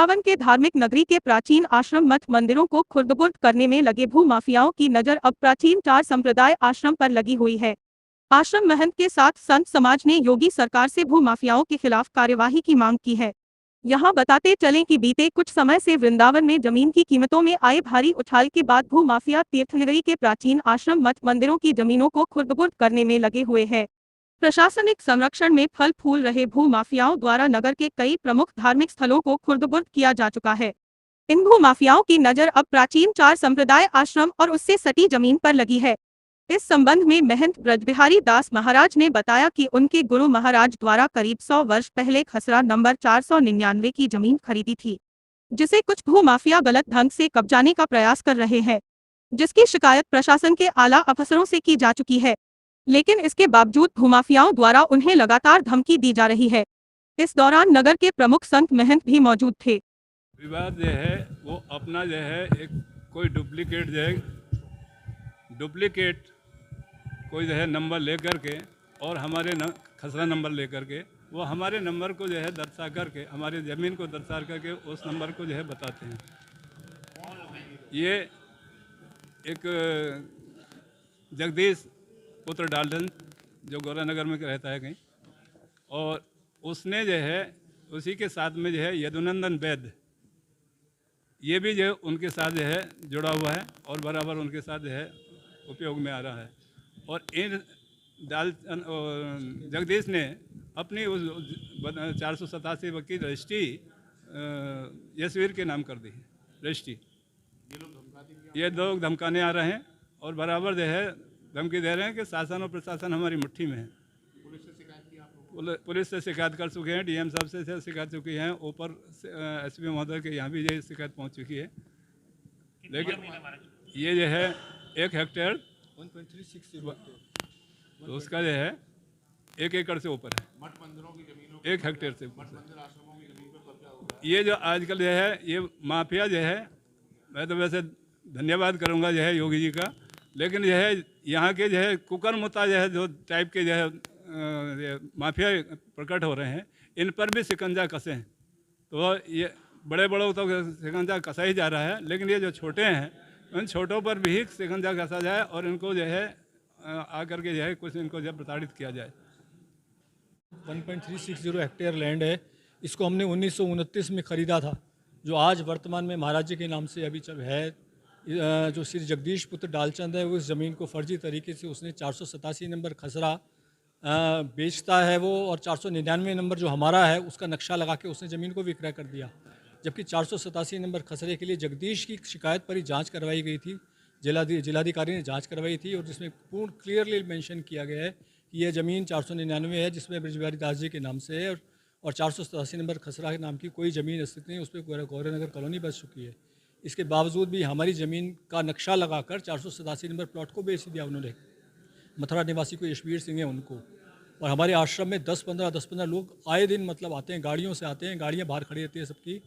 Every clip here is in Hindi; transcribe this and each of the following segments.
वृंदावन के धार्मिक नगरी के प्राचीन आश्रम मठ मंदिरों को खुर्द-बुर्द करने में लगे भू माफियाओं की नजर अब प्राचीन 4 संप्रदाय आश्रम पर लगी हुई है। आश्रम महंत के साथ संत समाज ने योगी सरकार से भू माफियाओं के खिलाफ कार्यवाही की मांग की है। यहाँ बताते चलें कि बीते कुछ समय से वृंदावन में जमीन की कीमतों में आए भारी उछाल के बाद भू माफिया तीर्थनगरी के प्राचीन आश्रम मठ मंदिरों की जमीनों को खुर्द-बुर्द करने में लगे हुए हैं। प्रशासनिक संरक्षण में फल फूल रहे भू माफियाओं द्वारा नगर के कई प्रमुख धार्मिक स्थलों को खुर्द-बुर्द किया जा चुका है। इन भू माफियाओं की नजर अब प्राचीन 4 संप्रदाय आश्रम और उससे सटी जमीन पर लगी है। इस संबंध में महंत ब्रजबिहारी दास महाराज ने बताया कि उनके गुरु महाराज द्वारा करीब 100 वर्ष पहले खसरा नंबर 499 की जमीन खरीदी थी, जिसे कुछ भू माफिया गलत ढंग से कब्जाने का प्रयास कर रहे हैं, जिसकी शिकायत प्रशासन के आला अफसरों से की जा चुकी है, लेकिन इसके बावजूद भूमाफियाओं द्वारा उन्हें लगातार धमकी दी जा रही है। इस दौरान नगर के प्रमुख संत महंत भी मौजूद थे। विवाद जो है वो अपना जो है एक कोई डुप्लीकेट कोई जो है नंबर लेकर के और हमारे खसरा नंबर लेकर के वो हमारे नंबर को जो है दर्शा करके हमारी ज़मीन को दर्शा करके उस नंबर को जो है बताते हैं। ये एक जगदीश पुत्र डाल्टन जो गौरानगर में रहता है कहीं, और उसने जो है उसी के साथ में जो है यदुनंदन वैद्य, ये भी जो है उनके साथ जो है जुड़ा हुआ है और बराबर उनके साथ जो है उपयोग में आ रहा है। और इन जगदीश ने अपनी उस 487 की रजिस्ट्री यशवीर के नाम कर दी है रजिस्ट्री। ये लोग धमकाने आ रहे हैं और बराबर जो है धमकी दे रहे हैं कि शासन और प्रशासन हमारी मुट्ठी में है। पुलिस से शिकायत कर चुके हैं, डीएम साहब से शिकायत चुकी हैं, ऊपर एसपी महोदय के यहाँ भी ये शिकायत पहुँच चुकी है। लेकिन ये जो है 1 हेक्टेयर 1.360 तो उसका जो है 1 एकड़ से ऊपर है, मठ मंदिरों की जमीनों 1 हेक्टेयर से ऊपर। ये जो आजकल जो है ये माफिया जो है, मैं तो वैसे धन्यवाद करूँगा जो है योगी जी का, लेकिन जो है यहाँ के जो है कुकर्मता जो है जो टाइप के जो है माफिया प्रकट हो रहे हैं, इन पर भी शिकंजा कसे हैं। तो ये बड़े बड़ों तो शिकंजा कसा ही जा रहा है, लेकिन ये जो छोटे हैं उन छोटों पर भी शिकंजा कसा जाए और इनको जो है आकर के जो है कुछ इनको जो प्रताड़ित किया जाए। 1.360 हेक्टेयर लैंड है। इसको हमने 1929 में ख़रीदा था, जो आज वर्तमान में महाराज जी के नाम से अभी चल है। जो श्री जगदीश पुत्र डालचंद है, वो इस ज़मीन को फर्जी तरीके से उसने 487 नंबर खसरा बेचता है वो, और 499 नंबर जो हमारा है उसका नक्शा लगा के उसने ज़मीन को विक्रय कर दिया। जबकि 487 नंबर खसरे के लिए जगदीश की शिकायत पर ही जांच करवाई गई थी, जिलाधिकारी ने जांच करवाई थी, और जिसमें पूर्ण क्लियरली मेंशन किया गया है कि यह ज़मीन 499 है जिसमें ब्रजबिहारी दास जी के नाम से है, और 487 नंबर खसरा के नाम की कोई ज़मीन अस्तित्व नहीं, उस पर गौरनगर कॉलोनी बस चुकी है। इसके बावजूद भी हमारी ज़मीन का नक्शा लगाकर 487 नंबर प्लॉट को बेच दिया उन्होंने। मथुरा निवासी कोई यशवीर सिंह है उनको, और हमारे आश्रम में 10-15 लोग आए दिन मतलब आते हैं, गाड़ियों से आते हैं, गाड़ियाँ बाहर खड़ी रहती है सबकी,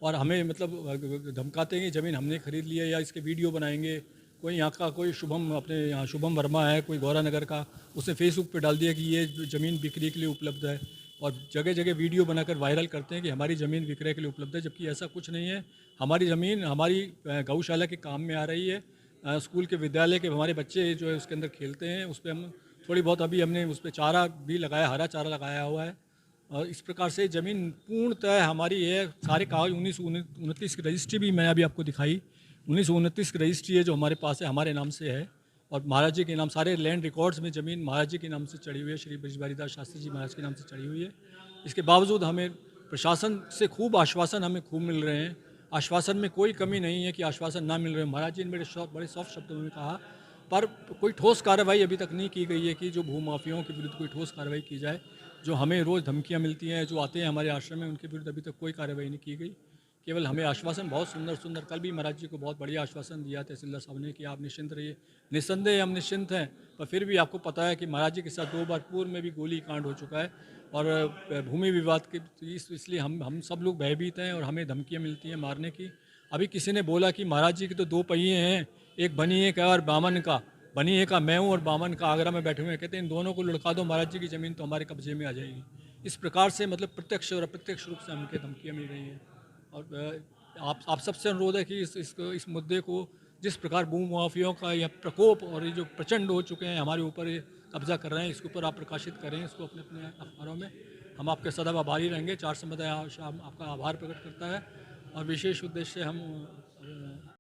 और हमें मतलब धमकाते हैं कि ज़मीन हमने खरीद ली है या इसके वीडियो बनाएंगे। कोई यहाँ का कोई शुभम, अपने यहाँ शुभम वर्मा है कोई गौरानगर का, उसने फेसबुक पे डाल दिया कि ये ज़मीन बिक्री के लिए उपलब्ध है, और जगह जगह वीडियो बनाकर वायरल करते हैं कि हमारी ज़मीन विक्रय के लिए उपलब्ध है, जबकि ऐसा कुछ नहीं है। हमारी ज़मीन हमारी गौशाला के काम में आ रही है। स्कूल के विद्यालय के हमारे बच्चे जो है उसके अंदर खेलते हैं, उस पर हम थोड़ी बहुत अभी हमने उस पर चारा भी लगाया, हरा चारा लगाया हुआ है, और इस प्रकार से ज़मीन पूर्णतः हमारी है। सारे कागज 1929 की रजिस्ट्री भी मैंने अभी आपको दिखाई, 1929 की रजिस्ट्री है जो हमारे पास है, हमारे नाम से है, और महाराज जी के नाम सारे लैंड रिकॉर्ड्स में ज़मीन महाराज जी के नाम से चढ़ी हुई है, श्री ब्रजबिहारी दास शास्त्री जी महाराज के नाम से चढ़ी हुई है। इसके बावजूद हमें प्रशासन से खूब आश्वासन हमें खूब मिल रहे हैं, आश्वासन में कोई कमी नहीं है कि आश्वासन ना मिल रहे हैं। महाराज जी ने बड़े सॉफ्ट शब्दों में कहा, पर कोई ठोस कार्रवाई अभी तक नहीं की गई है कि जो भूमाफियाओं के विरुद्ध कोई ठोस कार्रवाई की जाए। जो हमें रोज़ धमकियाँ मिलती हैं, जो आते हैं हमारे आश्रम में, उनके विरुद्ध अभी तक कोई कार्रवाई नहीं की गई। केवल हमें आश्वासन बहुत सुंदर, कल भी महाराज जी को बहुत बढ़िया आश्वासन दिया तहसीलदार साहब ने कि आप निश्चिंत रहिए। निस्संदेह हम निश्चिंत हैं, पर फिर भी आपको पता है कि महाराज जी के साथ 2 बार पूर्व में भी गोली कांड हो चुका है, और भूमि विवाद के इसलिए हम सब लोग भयभीत हैं और हमें धमकियाँ मिलती हैं मारने की। अभी किसी ने बोला कि महाराज जी के तो 2 पहिए हैं, एक बनिए का और बामन का। बनिए का मैं हूँ और बामन का आगरा में बैठे हुए हैं, कहते हैं इन दोनों को लुढ़का दो, महाराज जी की ज़मीन तो हमारे कब्जे में आ जाएगी। इस प्रकार से मतलब प्रत्यक्ष और अप्रत्यक्ष रूप से हमके धमकियाँ मिल रही हैं। और आप सबसे अनुरोध है कि इस मुद्दे को जिस प्रकार भूमाफियाओं का यह प्रकोप और ये जो प्रचंड हो चुके हैं हमारे ऊपर ये कब्जा कर रहे हैं, इसके ऊपर आप प्रकाशित करें इसको अपने अपने अखबारों में। हम आपके सदैव आभारी रहेंगे। चार समुदाय आपका आभार प्रकट करता है और विशेष उद्देश्य से हम